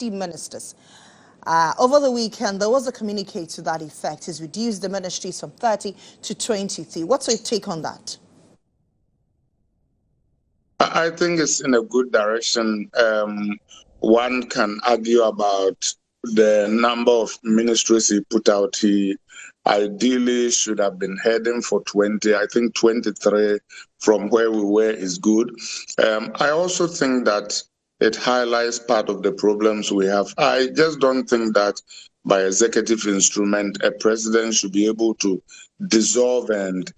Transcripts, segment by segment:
ministers. Over the weekend, there was a communique to that effect. It's reduced the ministries from 30 to 23. What's your take on that? I think it's in a good direction. One can argue about the number of ministries he put out. He ideally should have been heading for 20. I think 23 from where we were is good. I also think that it highlights part of the problems we have. I just don't think that by executive instrument, a president should be able to dissolve and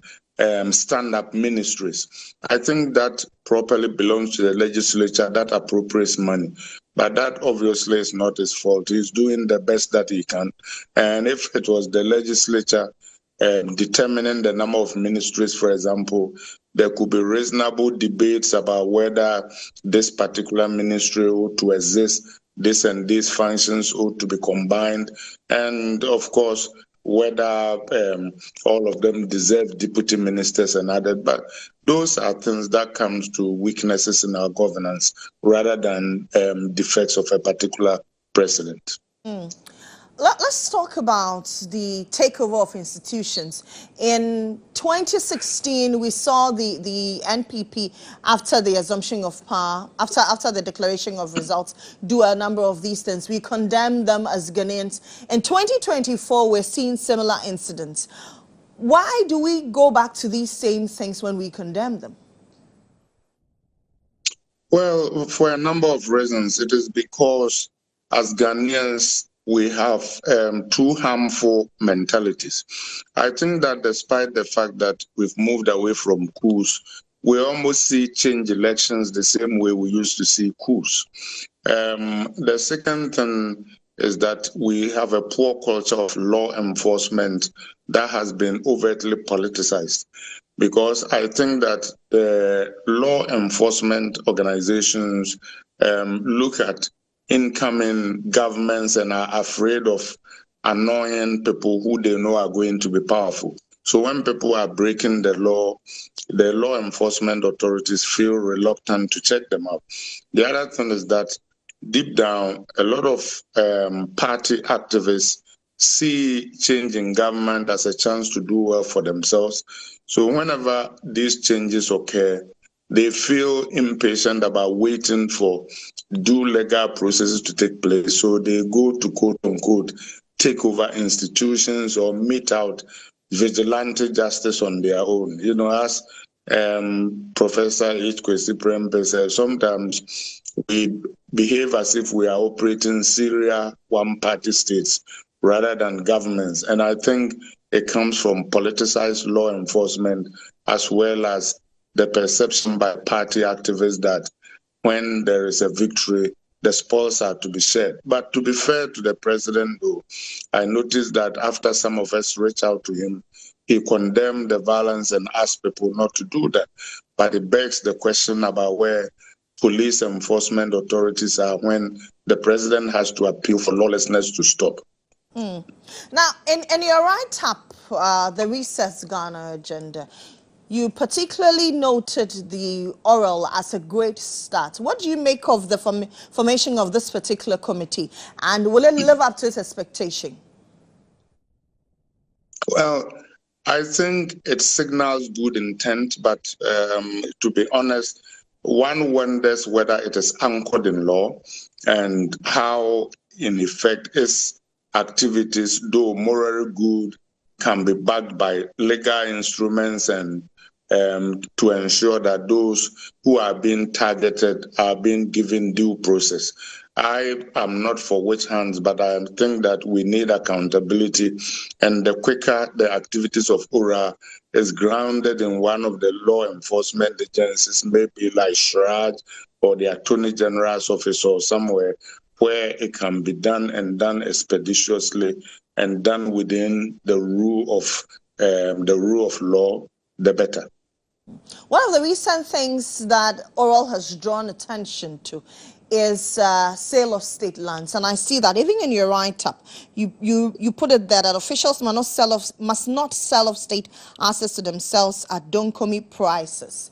stand up ministries. I think that properly belongs to the legislature that appropriates money. But that obviously is not his fault. He's doing the best that he can. And if it was the legislature determining the number of ministries, for example, there could be reasonable debates about whether this particular ministry ought to exist, this and these functions ought to be combined, and of course, whether all of them deserve deputy ministers and others. But those are things that comes to weaknesses in our governance rather than defects of a particular president. Let's talk about the takeover of institutions. In 2016, we saw the NPP, after the assumption of power, after the declaration of results, do a number of these things. We condemned them as Ghanaians. In 2024, we're seeing similar incidents. Why do we go back to these same things when we condemn them? Well, for a number of reasons. It is because as Ghanaians, we have two harmful mentalities. I think that despite the fact that we've moved away from coups, we almost see change elections the same way we used to see coups. The second thing is that we have a poor culture of law enforcement that has been overtly politicized. Because I think that the law enforcement organizations look at incoming governments and are afraid of annoying people who they know are going to be powerful. So when people are breaking the law enforcement authorities feel reluctant to check them out. The other thing is that deep down, a lot of party activists see change in government as a chance to do well for themselves. So whenever these changes occur, they feel impatient about waiting for due legal processes to take place. So they go to quote unquote take over institutions or mete out vigilante justice on their own. You know, as Professor H. Kwesi Prempeh said, sometimes we behave as if we are operating serial one-party states rather than governments. And I think it comes from politicized law enforcement as well as the perception by party activists that when there is a victory, the spoils are to be shared. But to be fair to the president, though, I noticed that after some of us reached out to him, he condemned the violence and asked people not to do that. But it begs the question about where police enforcement authorities are when the president has to appeal for lawlessness to stop. Now, in your write-up, the Recess Ghana agenda, you particularly noted the oral as a great start. What do you make of the formation of this particular committee, and will it live up to its expectation? Well, I think it signals good intent, but to be honest, one wonders whether it is anchored in law and how, in effect, its activities, though morally good, can be backed by legal instruments and to ensure that those who are being targeted are being given due process. I am not for witch hunts, but I think that we need accountability, and the quicker the activities of ORA is grounded in one of the law enforcement agencies, maybe like SHRAJ or the Attorney General's office or somewhere, where it can be done and done expeditiously and done within the rule of law, the better. One of the recent things that Oral has drawn attention to is sale of state lands, and I see that even in your write-up, you put it there that officials must not sell off state assets to themselves at donkomi prices.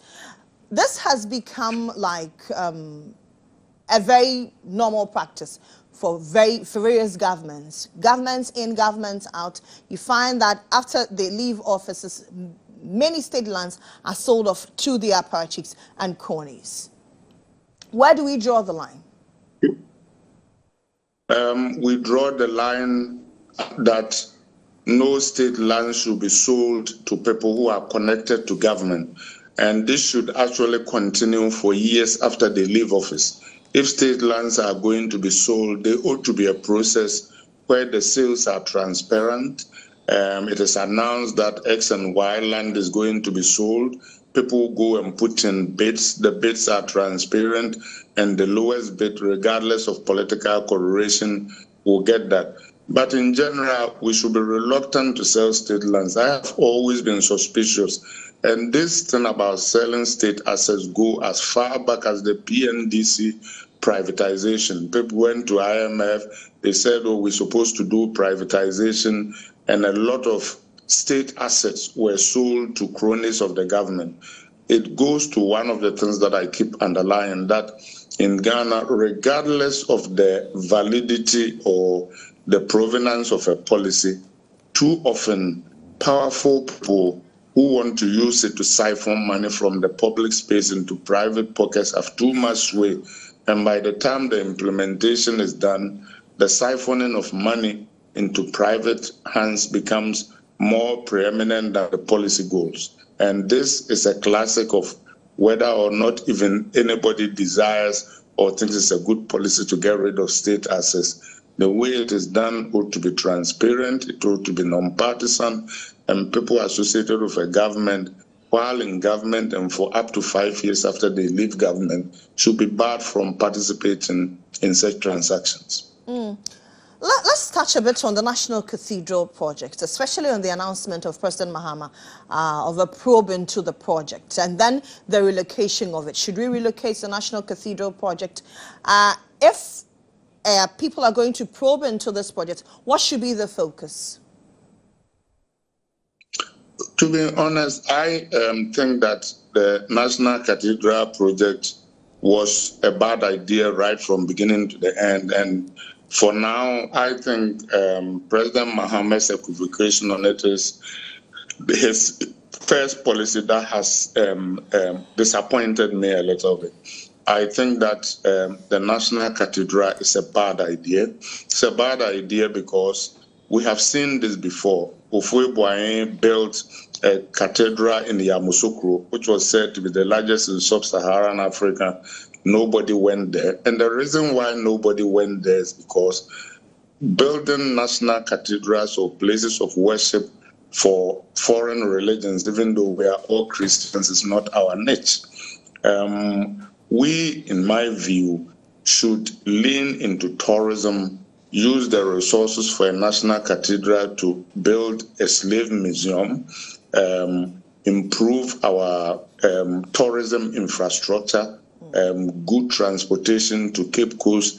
This has become like a very normal practice. for various governments in, governments out. You find that after they leave offices, many state lands are sold off to the apparatchiks and cronies. Where do we draw the line? We draw the line that no state land should be sold to people who are connected to government. And this should actually continue for years after they leave office. If state lands are going to be sold, there ought to be a process where the sales are transparent. It is announced that X and Y land is going to be sold. People go and put in bids. The bids are transparent, and the lowest bid, regardless of political coloration, will get that. But in general, we should be reluctant to sell state lands. I have always been suspicious. And this thing about selling state assets go as far back as the PNDC privatization. People went to IMF, they said, oh, we're supposed to do privatization, and a lot of state assets were sold to cronies of the government. It goes to one of the things that I keep underlying, that in Ghana, regardless of the validity or the provenance of a policy, too often powerful people who want to use it to siphon money from the public space into private pockets have too much sway. And by the time the implementation is done, the siphoning of money into private hands becomes more preeminent than the policy goals. And this is a classic of whether or not even anybody desires or thinks it's a good policy to get rid of state assets. The way it is done ought to be transparent, it ought to be non-partisan, and people associated with a government, while in government and for up to 5 years after they leave government, should be barred from participating in such transactions. Let's touch a bit on the National Cathedral project, especially on the announcement of President Mahama of a probe into the project, and then the relocation of it. Should we relocate the National Cathedral project? If people are going to probe into this project, what should be the focus? To be honest, I think that the National Cathedral project was a bad idea right from beginning to the end. And for now, I think President Mahama's equivocation on it is his first policy that has disappointed me a little bit. I think that the National Cathedral is a bad idea. It's a bad idea because we have seen this before. Ofuebuayin built a cathedral in Yamoussoukro, which was said to be the largest in sub-Saharan Africa. Nobody went there. And the reason why nobody went there is because building national cathedrals or places of worship for foreign religions, even though we are all Christians, is not our niche. We, in my view, should lean into tourism, use the resources for a national cathedral to build a slave museum, improve our tourism infrastructure, good transportation to Cape Coast,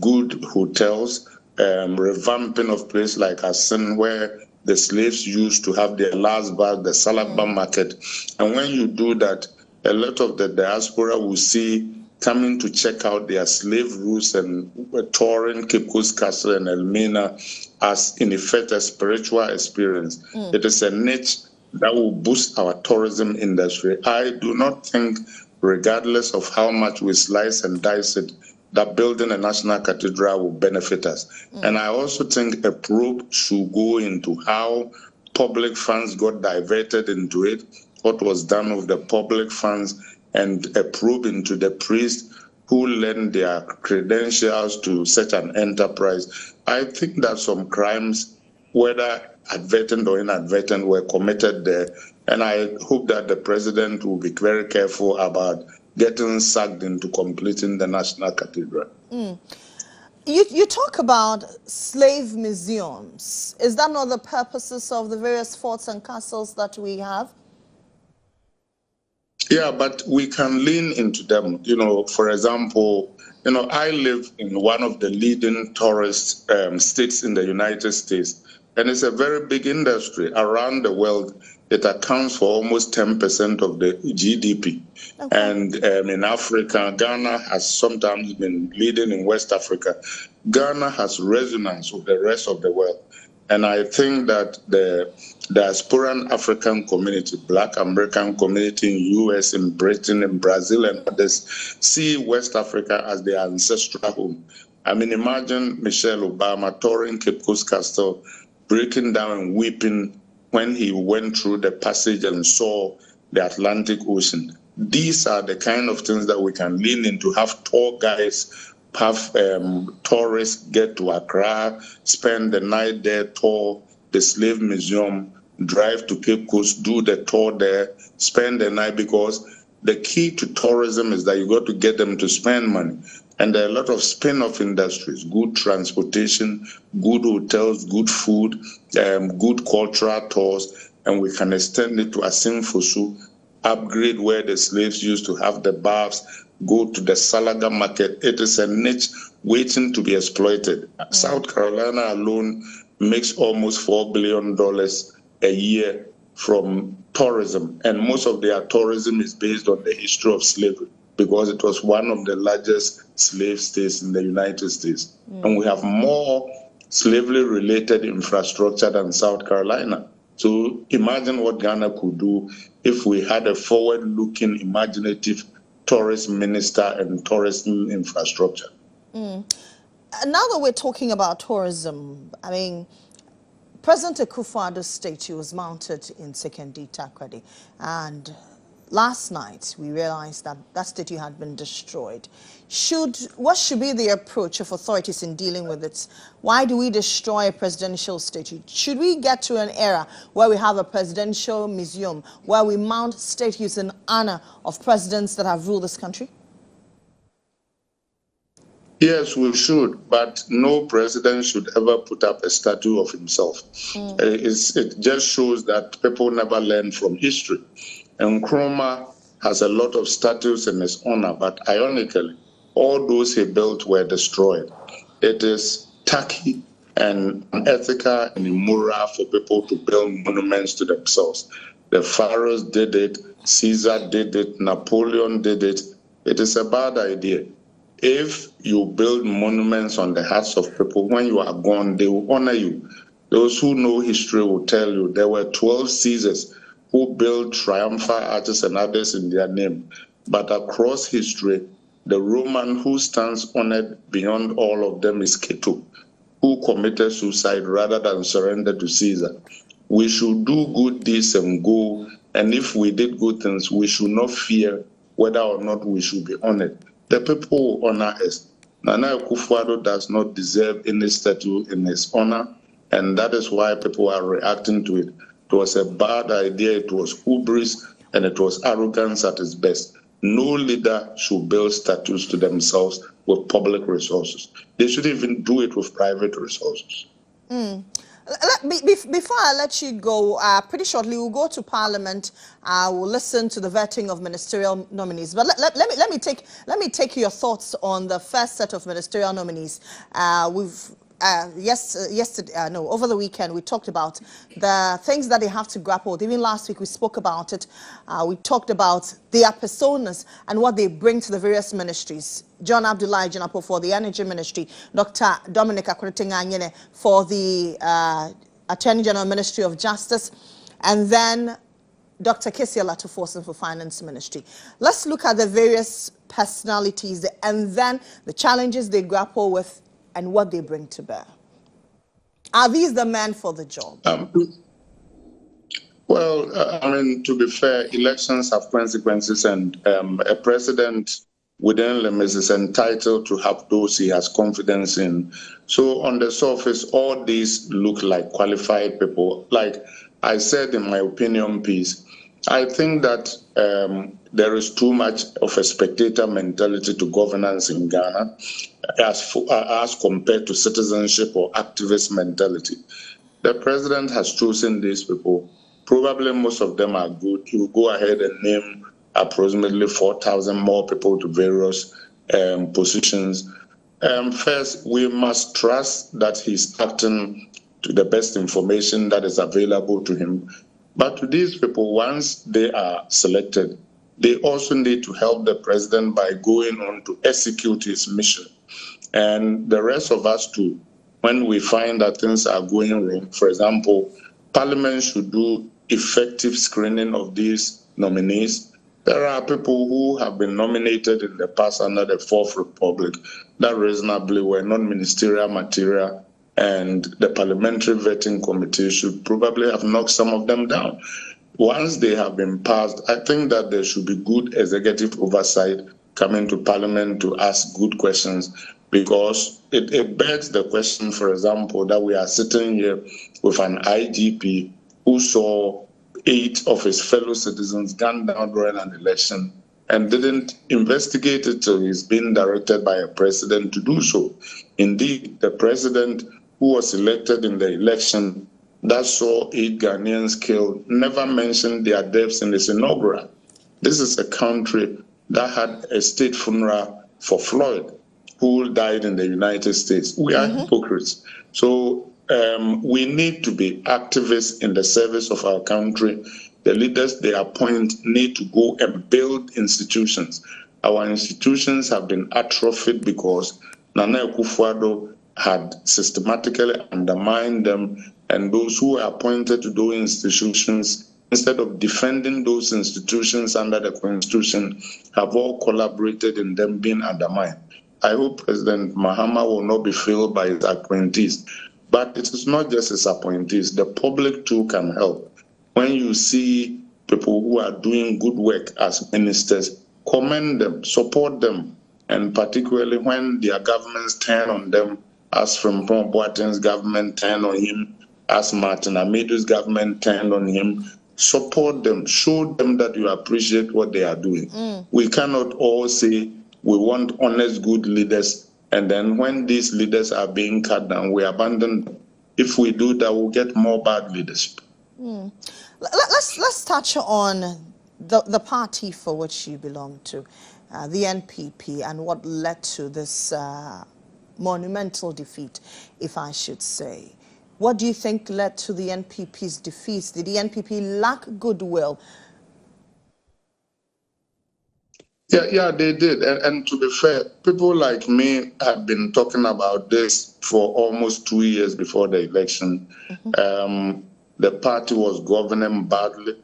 good hotels, revamping of places like Asin, where the slaves used to have their last bath, the Salakba market. And when you do that, a lot of the diaspora will see coming to check out their slave routes and touring Cape Coast Castle and Elmina as, in effect, a spiritual experience. It is a niche that will boost our tourism industry. I do not think, regardless of how much we slice and dice it, that building a national cathedral will benefit us. And I also think a probe should go into how public funds got diverted into it, what was done with the public funds, and a probe into the priests who lend their credentials to such an enterprise. I think that some crimes, whether advertent or inadvertent, were committed there. And I hope that the president will be very careful about getting sucked into completing the National Cathedral. You talk about slave museums. Is that not the purposes of the various forts and castles that we have? Yeah, but we can lean into them. You know, for example, you know, I live in one of the leading tourist states in the United States, and it's a very big industry around the world. It accounts for almost 10% of the GDP. Okay. And in Africa, Ghana has sometimes been leading in West Africa. Ghana has resonance with the rest of the world. And I think that the diasporan African community, Black American community in US, in Britain, in Brazil, and others see West Africa as their ancestral home. I mean, imagine Michelle Obama touring Cape Coast Castle, breaking down and weeping when he went through the passage and saw the Atlantic Ocean. These are the kind of things that we can lean into, have tour guides, have tourists get to Accra, spend the night there, tour the Slave Museum, drive to Cape Coast, do the tour there, spend the night, because the key to tourism is that you got to get them to spend money. And there are a lot of spin-off industries, good transportation, good hotels, good food, good cultural tours, and we can extend it to Asimfosu, upgrade where the slaves used to have the baths, go to the Salaga market. It is a niche waiting to be exploited. South Carolina alone makes almost $4 billion a year from tourism, and most of their tourism is based on the history of slavery, because it was one of the largest slave states in the United States. And we have more slavery-related infrastructure than South Carolina. So imagine what Ghana could do if we had a forward-looking, imaginative tourist minister and tourism infrastructure. Now that we're talking about tourism, I mean, President Akufo-Addo's statue was mounted in Sekondi Takoradi, and last night we realized that that statue had been destroyed. What should be the approach of authorities in dealing with it? Why do we destroy a presidential statue? Should we get to an era where we have a presidential museum, where we mount statues in honor of presidents that have ruled this country? Yes, we should, but no president should ever put up a statue of himself. It just shows that people never learn from history. And Nkrumah has a lot of statues in his honor, but ironically, all those he built were destroyed. It is tacky and unethical and immoral for people to build monuments to themselves. The pharaohs did it, Caesar did it, Napoleon did it. It is a bad idea. If you build monuments on the hearts of people, when you are gone, they will honor you. Those who know history will tell you there were 12 Caesars who built triumphal arches and others in their name. But across history, the Roman who stands honored beyond all of them is Cato, who committed suicide rather than surrender to Caesar. We should do good deeds and go, and if we did good things, we should not fear whether or not we should be honored. The people who honor us. Nana Akufo-Addo does not deserve any statue in his honor, and that is why people are reacting to it. It was a bad idea, it was hubris, and it was arrogance at its best. No leader should build statues to themselves with public resources. They should even do it with private resources. Before I let you go, pretty shortly we'll go to Parliament. We'll listen to the vetting of ministerial nominees. But let me take your thoughts on the first set of ministerial nominees. Over the weekend we talked about the things that they have to grapple with. Even last week we spoke about it. We talked about their personas and what they bring to the various ministries. John Abdullahi Jinapo for the Energy Ministry, Dr. Dominic Akuritinganyene for the Attorney General Ministry of Justice, and then Dr. Kesia Latuforsen for Finance Ministry. Let's look at the various personalities and then the challenges they grapple with and what they bring to bear. Are these the men for the job? I mean, to be fair, elections have consequences, and a president within limits is entitled to have those he has confidence in. So on the surface, all these look like qualified people. Like I said in my opinion piece, I think that there is too much of a spectator mentality to governance in Ghana as compared to citizenship or activist mentality. The president has chosen these people. Probably most of them are good. You go ahead and name approximately 4,000 more people to various positions. First, we must trust that he's acting to the best information that is available to him. But to these people, once they are selected, they also need to help the president by going on to execute his mission. And the rest of us too, when we find that things are going wrong, for example, Parliament should do effective screening of these nominees. There are people who have been nominated in the past under the Fourth Republic that reasonably were non-ministerial material, and the Parliamentary Vetting Committee should probably have knocked some of them down. Once they have been passed, I think that there should be good executive oversight coming to Parliament to ask good questions, because it begs the question, for example, that we are sitting here with an IGP who saw 8 of his fellow citizens gunned down during an election and didn't investigate it till he's been directed by a president to do so. Indeed, the president who was elected in the election that saw 8 Ghanaians killed never mentioned their deaths in his inaugural. This is a country that had a state funeral for Floyd, who died in the United States. We are hypocrites. So we need to be activists in the service of our country. The leaders they appoint need to go and build institutions. Our institutions have been atrophied because Nana Akufo-Addo had systematically undermined them, and those who are appointed to those institutions, instead of defending those institutions under the Constitution, have all collaborated in them being undermined. I hope President Mahama will not be failed by his appointees. But it is not just his appointees. The public too can help. When you see people who are doing good work as ministers, commend them, support them, and particularly when their governments turn on them, as Frimpong Boateng's government turned on him, as Martin Amidu's government turned on him, support them, show them that you appreciate what they are doing. We cannot all say we want honest, good leaders, and then when these leaders are being cut down, we abandon them. If we do that, we'll get more bad leadership. Let's touch on the party for which you belong to, the NPP, and what led to this monumental defeat, if I should say. What do you think led to the NPP's defeat? Did the NPP lack goodwill? Yeah, they did. And to be fair, people like me have been talking about this for almost 2 years before the election. The party was governing badly.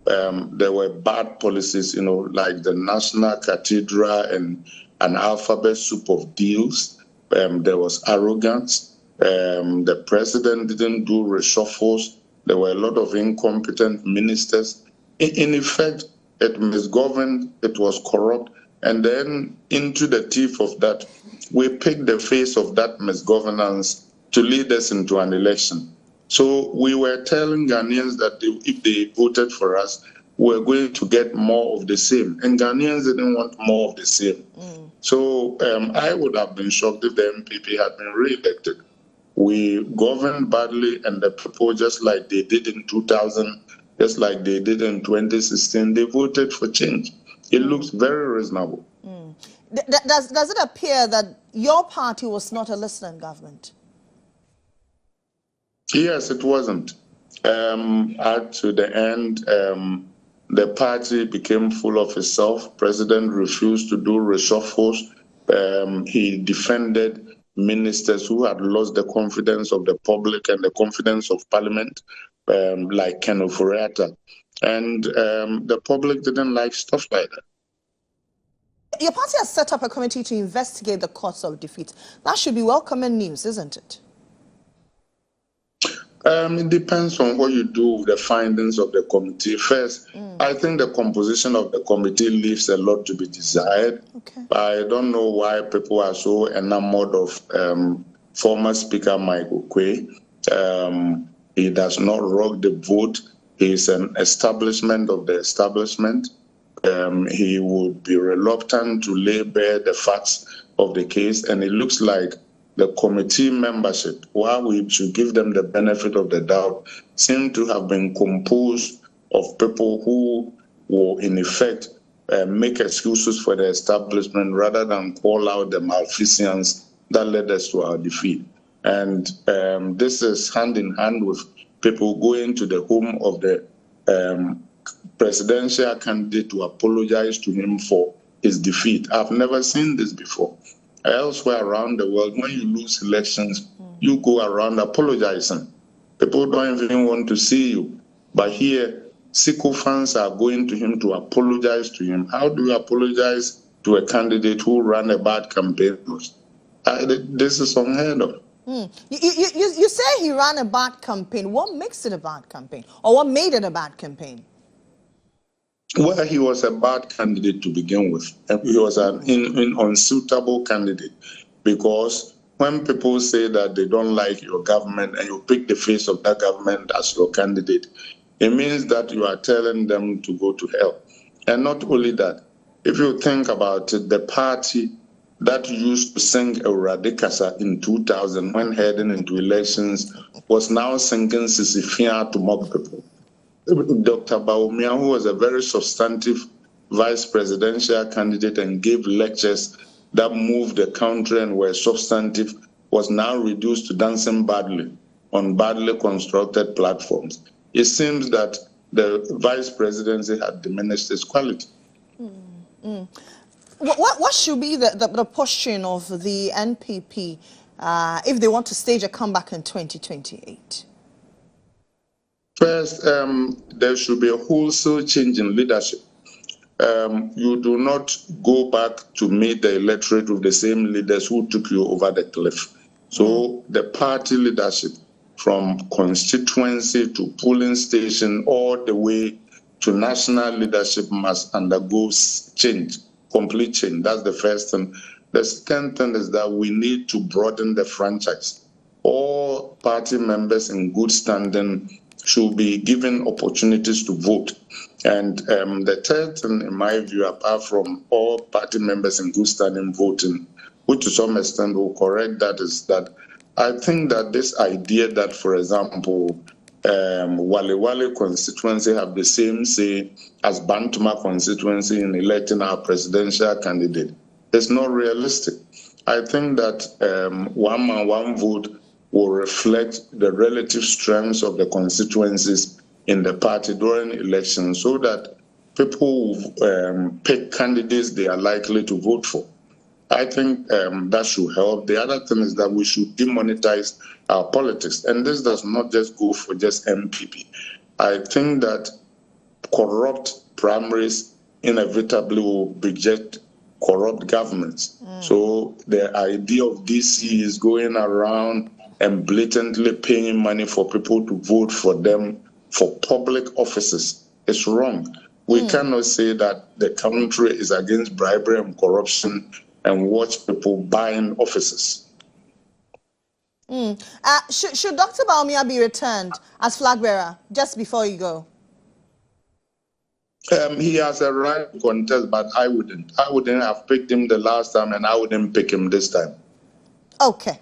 There were bad policies, like the National Cathedral and an alphabet soup of deals. There was arrogance. The president didn't do reshuffles. There were a lot of incompetent ministers. In effect, it misgoverned, it was corrupt, and then into the teeth of that, we picked the face of that misgovernance to lead us into an election. So we were telling Ghanaians that if they voted for us, we're going to get more of the same. And Ghanaians didn't want more of the same. So I would have been shocked if the NPP had been re-elected. We governed badly, and the people, just like they did in 2000, just like they did in 2016, they voted for change. It looks very reasonable. Does it appear that your party was not a listening government? Yes, it wasn't. To the end, the party became full of itself. President refused to do reshuffles. He defended ministers who had lost the confidence of the public and the confidence of Parliament, like Ken Ofori-Atta. And the public didn't like stuff like that. Your party has set up a committee to investigate the cause of defeat. That should be welcoming news, isn't it? It depends on what you do with the findings of the committee. First, I think the composition of the committee leaves a lot to be desired. I don't know why people are so enamored of former Speaker Mike Oquay. He does not rock the vote. He is an establishment of the establishment. He would be reluctant to lay bare the facts of the case, and it looks like the committee membership, while we should give them the benefit of the doubt, seem to have been composed of people who will, in effect, make excuses for the establishment rather than call out the malfeasance that led us to our defeat. And this is hand in hand with people going to the home of the presidential candidate to apologize to him for his defeat. I've never seen this before. Elsewhere around the world, when you lose elections, you go around apologizing. People don't even want to see you. But here, sycophants are going to him to apologize to him. How do you apologize to a candidate who ran a bad campaign? This is unheard of. You say he ran a bad campaign. What makes it a bad campaign? Or what made it a bad campaign? Well, he was a bad candidate to begin with. He was an unsuitable candidate, because when people say that they don't like your government and you pick the face of that government as your candidate, it means that you are telling them to go to hell. And not only that, if you think about it, the party that used to sing Euradicasa in 2000 when heading into elections was now singing Sisifia to mock people. Dr. Baumia, who was a very substantive vice presidential candidate and gave lectures that moved the country and were substantive, was now reduced to dancing badly on badly constructed platforms. It seems that the vice presidency had diminished its quality. What should be the posture of the NPP if they want to stage a comeback in 2028? First, there should be a wholesale change in leadership. You do not go back to meet the electorate with the same leaders who took you over the cliff. So the party leadership, from constituency to polling station all the way to national leadership, must undergo change, complete change. That's the first thing. The second thing is that we need to broaden the franchise. All party members in good standing should be given opportunities to vote. And the third thing, in my view, apart from all party members in good standing voting, which to some extent will correct that, is that I think that this idea that, for example, Wale Wale constituency have the same say as Bantuma constituency in electing our presidential candidate is not realistic. I think that one man, one vote will reflect the relative strengths of the constituencies in the party during elections, so that people pick candidates they are likely to vote for. I think that should help. The other thing is that we should demonetize our politics. And this does not just go for just MPP. I think that corrupt primaries inevitably will beget corrupt governments. So the idea of DC is going around and blatantly paying money for people to vote for them for public offices is wrong. We cannot say that the country is against bribery and corruption and watch people buying offices. Should Dr. Baumia be returned as flag bearer, just before you go? He has a right to contest, but I wouldn't. I wouldn't have picked him the last time, and I wouldn't pick him this time. Okay.